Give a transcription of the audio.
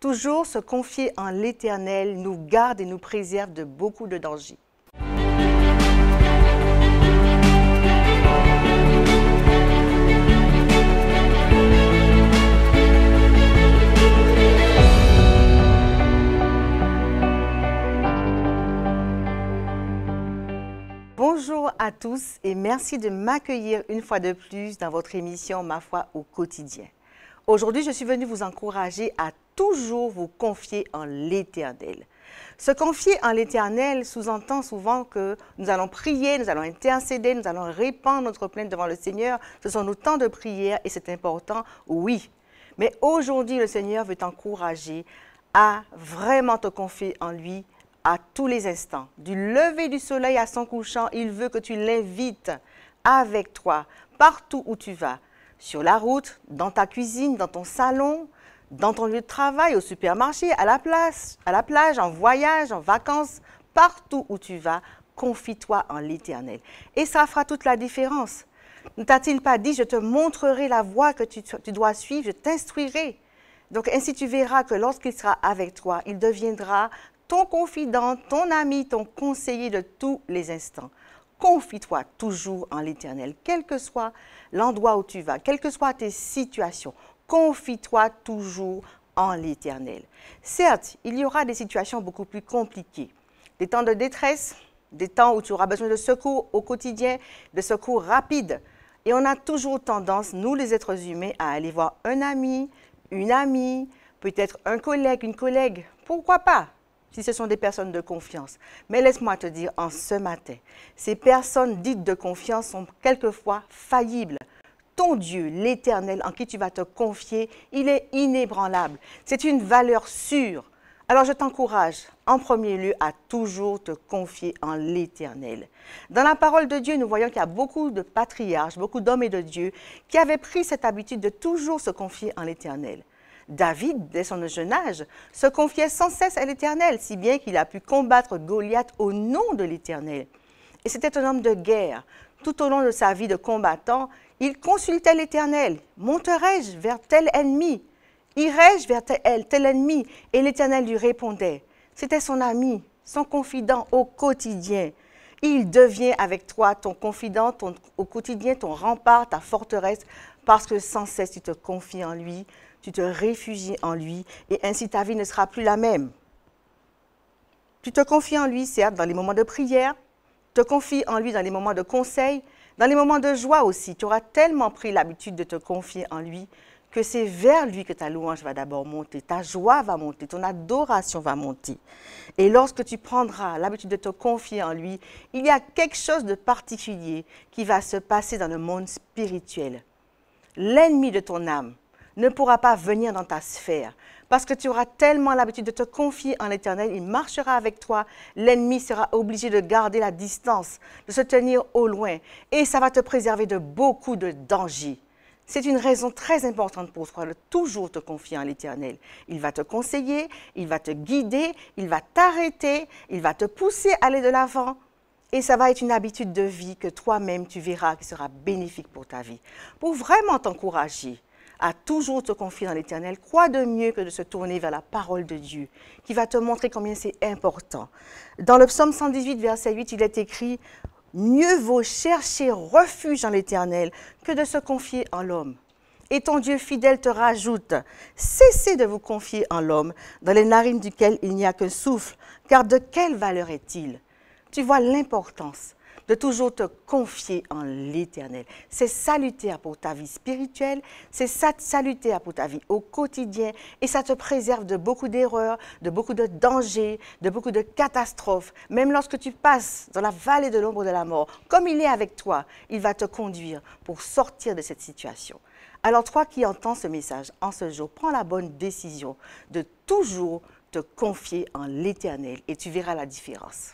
Toujours se confier en l'Éternel nous garde et nous préserve de beaucoup de dangers. Bonjour à tous et merci de m'accueillir une fois de plus dans votre émission Ma foi au quotidien. Aujourd'hui, je suis venue vous encourager à toujours vous confier en l'Éternel. Se confier en l'Éternel sous-entend souvent que nous allons prier, nous allons intercéder, nous allons répandre notre plainte devant le Seigneur. Ce sont nos temps de prière et c'est important, oui. Mais aujourd'hui, le Seigneur veut t'encourager à vraiment te confier en lui à tous les instants. Du lever du soleil à son couchant, il veut que tu l'invites avec toi, partout où tu vas. Sur la route, dans ta cuisine, dans ton salon, dans ton lieu de travail, au supermarché, à la plage, en voyage, en vacances, partout où tu vas, confie-toi en l'Éternel. Et ça fera toute la différence. Ne t'a-t-il pas dit, je te montrerai la voie que tu dois suivre, je t'instruirai. Donc ainsi tu verras que lorsqu'il sera avec toi, il deviendra ton confident, ton ami, ton conseiller de tous les instants. Confie-toi toujours en l'Éternel, quel que soit l'endroit où tu vas, quelles que soient tes situations. Confie-toi toujours en l'Éternel. Certes, il y aura des situations beaucoup plus compliquées, des temps de détresse, des temps où tu auras besoin de secours au quotidien, de secours rapides. Et on a toujours tendance, nous les êtres humains, à aller voir un ami, une amie, peut-être un collègue, une collègue. Pourquoi pas? Si ce sont des personnes de confiance. Mais laisse-moi te dire en ce matin, ces personnes dites de confiance sont quelquefois faillibles. Ton Dieu, l'Éternel, en qui tu vas te confier, il est inébranlable. C'est une valeur sûre. Alors je t'encourage, en premier lieu, à toujours te confier en l'Éternel. Dans la parole de Dieu, nous voyons qu'il y a beaucoup de patriarches, beaucoup d'hommes et de Dieu qui avaient pris cette habitude de toujours se confier en l'Éternel. David, dès son jeune âge, se confiait sans cesse à l'Éternel, si bien qu'il a pu combattre Goliath au nom de l'Éternel. Et c'était un homme de guerre. Tout au long de sa vie de combattant, il consultait l'Éternel. Monterai-je vers tel ennemi? Irai-je vers tel ennemi? Et l'Éternel lui répondait. C'était son ami, son confident au quotidien. Il devient avec toi ton confident au quotidien, ton rempart, ta forteresse, parce que sans cesse tu te confies en lui, tu te réfugies en lui et ainsi ta vie ne sera plus la même. Tu te confies en lui, certes, dans les moments de prière, te confies en lui dans les moments de conseil, dans les moments de joie aussi. Tu auras tellement pris l'habitude de te confier en lui que c'est vers lui que ta louange va d'abord monter, ta joie va monter, ton adoration va monter. Et lorsque tu prendras l'habitude de te confier en lui, il y a quelque chose de particulier qui va se passer dans le monde spirituel. L'ennemi de ton âme ne pourra pas venir dans ta sphère parce que tu auras tellement l'habitude de te confier en l'Éternel, il marchera avec toi, l'ennemi sera obligé de garder la distance, de se tenir au loin et ça va te préserver de beaucoup de dangers. C'est une raison très importante pour toi de toujours te confier en l'Éternel. Il va te conseiller, il va te guider, il va t'arrêter, il va te pousser à aller de l'avant. Et ça va être une habitude de vie que toi-même tu verras qui sera bénéfique pour ta vie. Pour vraiment t'encourager à toujours te confier dans l'Éternel, quoi de mieux que de se tourner vers la parole de Dieu qui va te montrer combien c'est important. Dans le psaume 118, verset 8, il est écrit « Mieux vaut chercher refuge en l'Éternel que de se confier en l'homme. » Et ton Dieu fidèle te rajoute « Cessez de vous confier en l'homme, dans les narines duquel il n'y a qu'un souffle, car de quelle valeur est-il » Tu vois l'importance de toujours te confier en l'Éternel. C'est salutaire pour ta vie spirituelle, c'est salutaire pour ta vie au quotidien et ça te préserve de beaucoup d'erreurs, de beaucoup de dangers, de beaucoup de catastrophes. Même lorsque tu passes dans la vallée de l'ombre de la mort, comme il est avec toi, il va te conduire pour sortir de cette situation. Alors toi qui entends ce message en ce jour, prends la bonne décision de toujours te confier en l'Éternel et tu verras la différence.